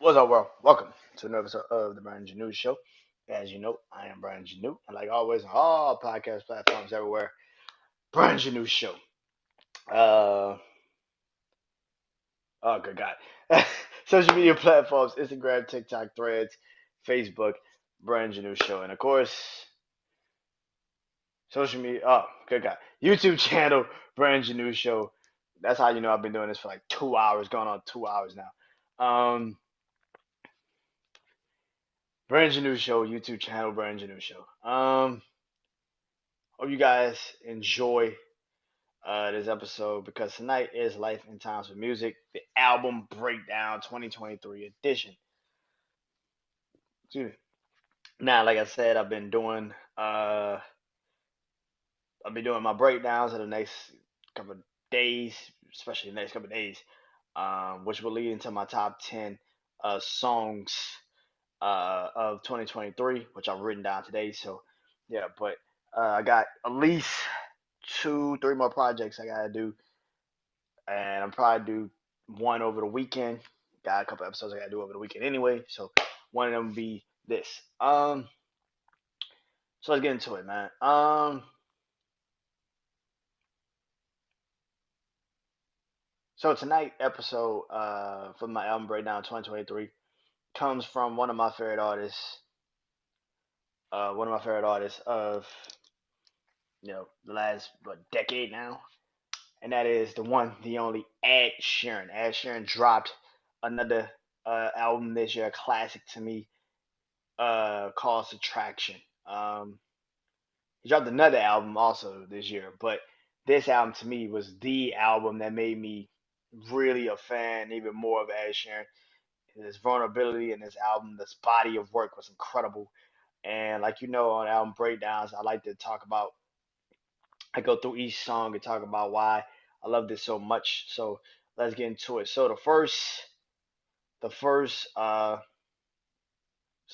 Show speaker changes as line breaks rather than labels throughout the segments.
What's up, world? Welcome to another episode of the Brandon Janeau Show. As you know, I am Brandon Janeau, and like always, on all podcast platforms everywhere, Brandon Janeau Show. Uh, oh, good God. Social media platforms: Instagram, TikTok, Threads, Facebook, Brandon Janeau Show, and of course, social media. Oh, good God. YouTube channel, Brandon Janeau Show. That's how you know I've been doing this for like 2 hours, going on 2 hours now. Brandon Janeau Show, YouTube channel, Brandon Janeau Show. Hope you guys enjoy this episode because tonight is Life and Times with Music, the album breakdown 2023 edition. Excuse me. Now, like I said, uh I've been doing my breakdowns in the next couple of days, especially the next couple of days, which will lead into my top 10 songs of 2023, which I've written down today. So yeah, but I got at least two, three more projects I gotta do, and I'm probably do one over the weekend. Got a couple episodes I gotta do over the weekend anyway, so one of them will be this. So let's get into it, man. So tonight episode for my album breakdown 2023 comes from one of my favorite artists of the last decade now, and that is the one, the only Ed Sheeran. Ed Sheeran dropped another album this year, a classic to me, called Subtraction. He dropped another album also this year, but this album to me was the album that made me really a fan, even more of Ed Sheeran. His vulnerability in this album, this body of work was incredible. And like on album breakdowns, I like to talk about. I go through each song and talk about why I love this so much. So let's get into it. So the first song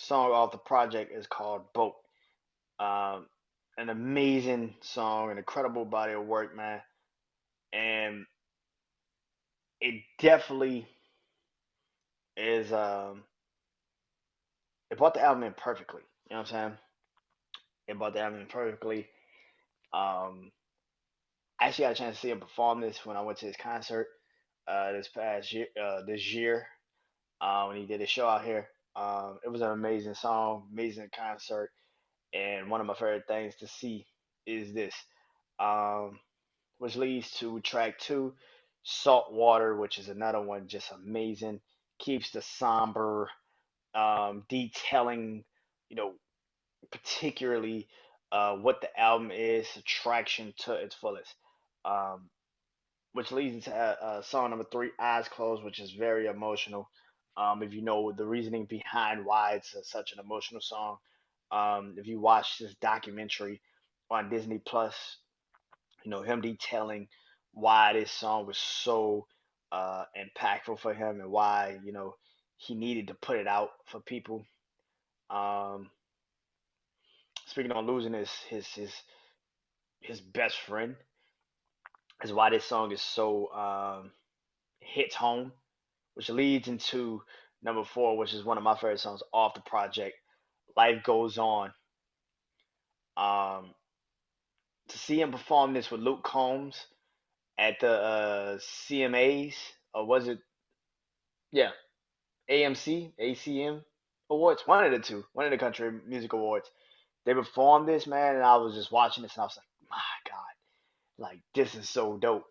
off the project is called Boat. Um, an amazing song, an incredible body of work, man, and it definitely is. It brought the album in perfectly. You know what I'm saying? It brought the album in perfectly. Um, I actually got a chance to see him perform this when I went to his concert this past year. This year, when he did a show out here, it was an amazing song, amazing concert, and one of my favorite things to see is this. Um, which leads to track two, Saltwater, which is another one just amazing. Keeps the somber, detailing, you know, particularly what the album is, Subtraction to its fullest. Um, which leads into song number three, Eyes Closed, which is very emotional. If you know the reasoning behind why it's such an emotional song, if you watch this documentary on Disney Plus, him detailing why this song was so impactful for him and why he needed to put it out for people. Um, Speaking on losing his best friend is why this song is so hits home, which leads into number four, which is one of my favorite songs off the project, Life Goes On. Um, to see him perform this with Luke Combs at the CMAs, or was it, yeah, AMC, ACM Awards, one of the two, one of the country music awards. They performed this, man, and I was just watching this and I was like, my God, like this is so dope.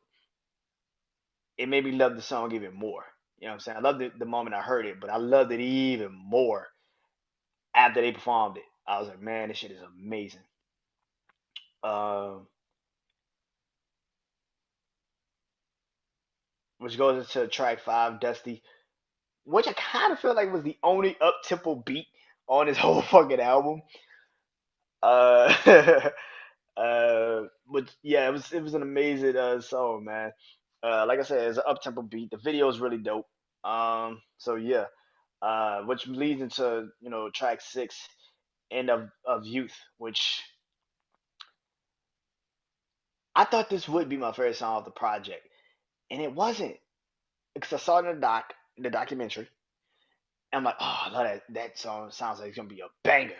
It made me love the song even more. You know what I'm saying? I loved it the moment I heard it, but I loved it even more after they performed it. I was like, man, this shit is amazing. Um, which goes into track five, Dusty, which I kind of feel like was the only up tempo beat on this whole fucking album. Uh, but yeah, it was an amazing song, man. Like I said, it's an up tempo beat. The video is really dope. So yeah, which leads into track six, End of Youth, which I thought this would be my favorite song of the project, and it wasn't because I saw it in the documentary, And I'm like, oh, I love that song. Sounds like it's gonna be a banger.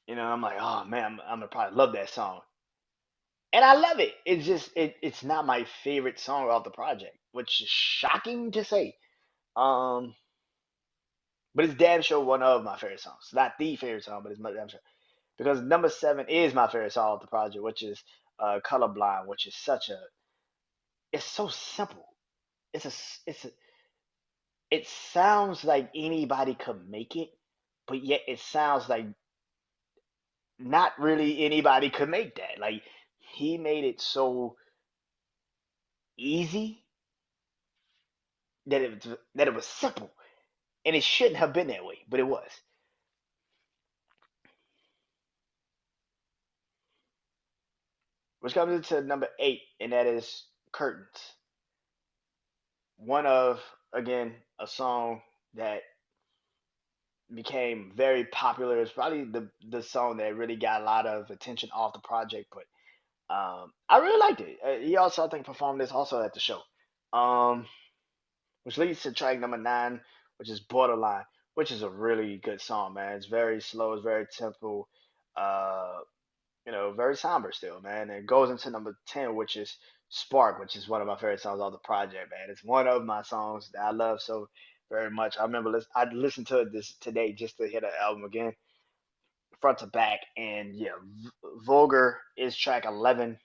I'm like, oh man, I'm gonna probably love that song. And I love it. It's just it's not my favorite song off the project, which is shocking to say. Um, but it's damn sure one of my favorite songs. Not the favorite song, but it's my damn sure because number seven is my favorite song off the project, which is "Colorblind," which is such a it's so simple. It's a it's a it sounds like anybody could make it, but yet it sounds like not really anybody could make that. Like he made it so easy that it was simple, and it shouldn't have been that way, but it was. Which comes into number eight, and that is "Curtains." One of again a song that became very popular. It's probably the song that really got a lot of attention off the project, but I really liked it. He also, I think, performed this also at the show, um, which leads to track number nine, which is "Borderline," which is a really good song, man. It's very slow, it's very tempo, uh, very somber still, man. And it goes into number 10, which is "Spark," which is one of my favorite songs off the project, man. It's one of my songs that I love so very much. I remember I listened to it this today just to hear the album again, front to back, and yeah, "Vulgar" is track 11,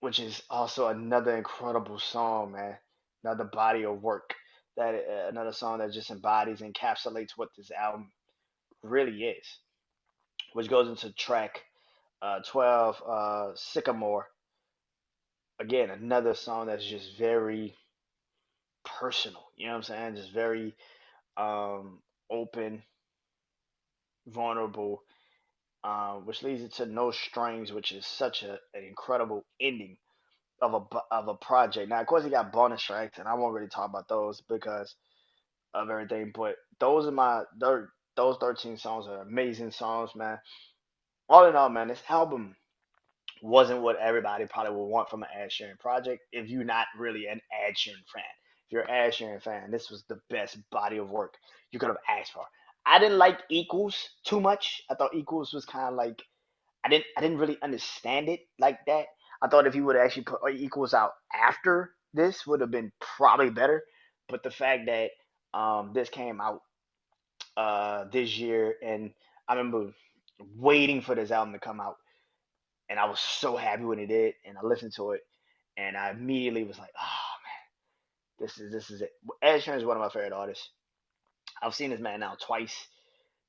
which is also another incredible song, man. Another body of work another song that just embodies, encapsulates what this album really is, which goes into track 12, "Sycamore." Again, another song that's just very personal. You know what I'm saying? Just very open, vulnerable, which leads it to "No Strings," which is such an incredible ending of a project. Now, of course, he got bonus tracks, and I won't really talk about those because of everything. But those 13 songs are amazing songs, man. All in all, man, this album wasn't what everybody probably would want from an Ed Sheeran project if you're not really an Ed Sheeran fan. If you're an Ed Sheeran fan, this was the best body of work you could have asked for. I didn't like Equals too much. I thought Equals was kind of like I didn't really understand it like that. I thought if he would have actually put Equals out after this would have been probably better. But the fact that this came out this year, and I remember waiting for this album to come out, and I was so happy when it did, and I listened to it, and I immediately was like, oh man, this is it. Ed Sheeran is one of my favorite artists. I've seen this man now twice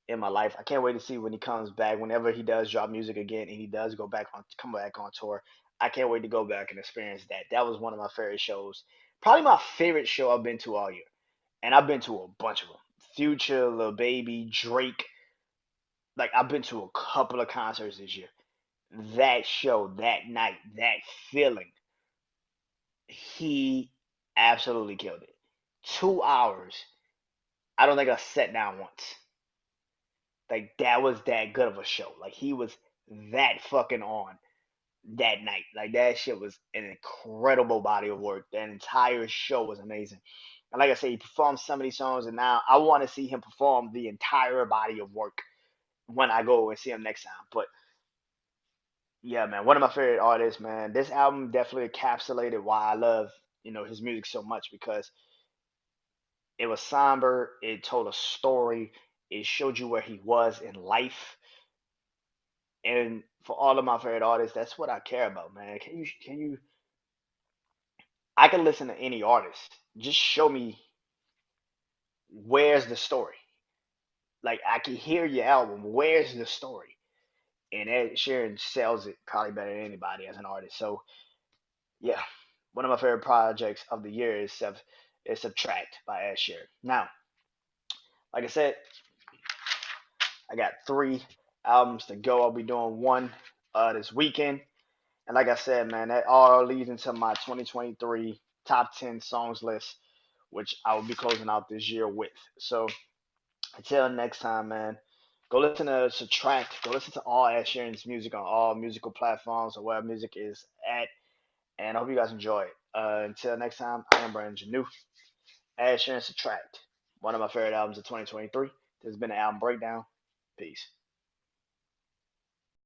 in my life. I can't wait to see when he comes back. Whenever he does drop music again, and he does come back on tour, I can't wait to go back and experience that. That was one of my favorite shows. Probably my favorite show I've been to all year, and I've been to a bunch of them. Future, Lil Baby, Drake. Like I've been to a couple of concerts this year. That show, that night, that feeling, he absolutely killed it. 2 hours. I don't think I sat down once. Like that was that good of a show. Like he was that fucking on that night. Like that shit was an incredible body of work. That entire show was amazing. And like I said, he performed some of these songs, and now I want to see him perform the entire body of work when I go and see him next time. But yeah, man, one of my favorite artists, man. This album definitely encapsulated why I love his music so much because it was somber. It told a story. It showed you where he was in life. And for all of my favorite artists, that's what I care about, man. Can you I can listen to any artist. Just show me where's the story. Like I can hear your album. Where's the story? And Ed Sheeran sells it probably better than anybody as an artist. So yeah, one of my favorite projects of the year is Subtract by Ed Sheeran. Now, like I said, I got three albums to go. I'll be doing one this weekend. And like I said, man, that all leads into my 2023 top 10 songs list, which I will be closing out this year with. So until next time, man, go listen to Subtract. Go listen to all Ed Sheeran's music on all musical platforms or where music is at. And I hope you guys enjoy it. Until next time, I am Brandon Janeau. Ed Sheeran, Subtract. One of my favorite albums of 2023. This has been an album breakdown. Peace.